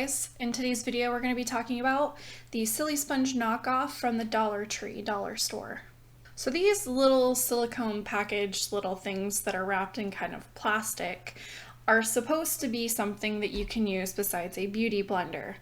guys, in today's video we're going to be talking about the Silisponge knockoff from the Dollar Tree dollar store. So these little silicone packaged little things that are wrapped in kind of plastic are supposed to be something that you can use besides a beauty blender.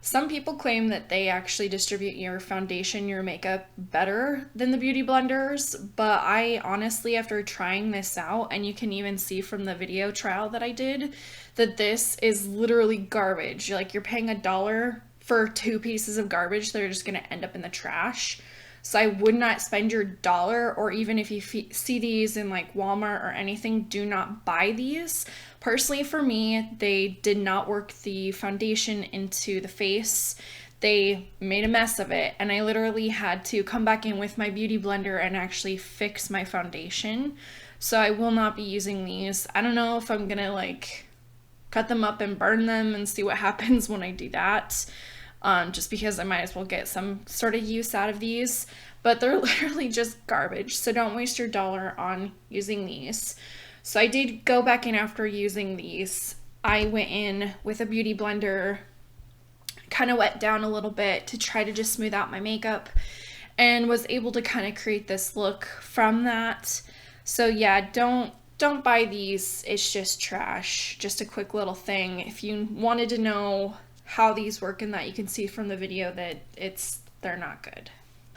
Some people claim that they actually distribute your foundation, your makeup better than the beauty blenders, but I honestly, after trying this out, and you can even see from the video trial that I did, that this is literally garbage. Like, you're paying $1 for 2 pieces of garbage that are just gonna end up in the trash. So I would not spend your $1, or even if you see these in like Walmart or anything, do not buy these. Personally, for me, they did not work the foundation into the face. They made a mess of it, and I literally had to come back in with my beauty blender and actually fix my foundation. So I will not be using these. I don't know if I'm gonna like cut them up and burn them and see what happens when I do that. Just because I might as well get some sort of use out of these, but they're literally just garbage, so don't waste your $1 on using these. So I did go back in after using these. I went in with a beauty blender, kind of wet down a little bit to try to just smooth out my makeup, and was able to kind of create this look from that. So yeah, don't buy these, it's just trash. Just a quick little thing. If you wanted to know how these work and that, you can see from the video that they're not good.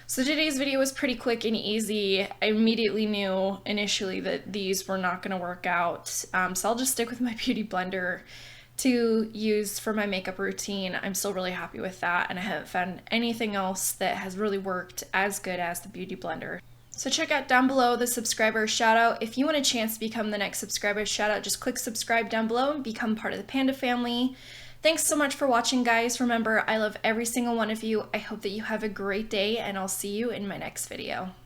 So today's video was pretty quick and easy. I immediately knew initially that these were not going to work out, so I'll just stick with my beauty blender to use for my makeup routine. I'm still really happy with that, and I haven't found anything else that has really worked as good as the beauty blender. So check out down below the subscriber shout out. If you want a chance to become the next subscriber shout out, just click subscribe down below and become part of the Panda family. Thanks so much for watching, guys. Remember, I love every single one of you. I hope that you have a great day, and I'll see you in my next video.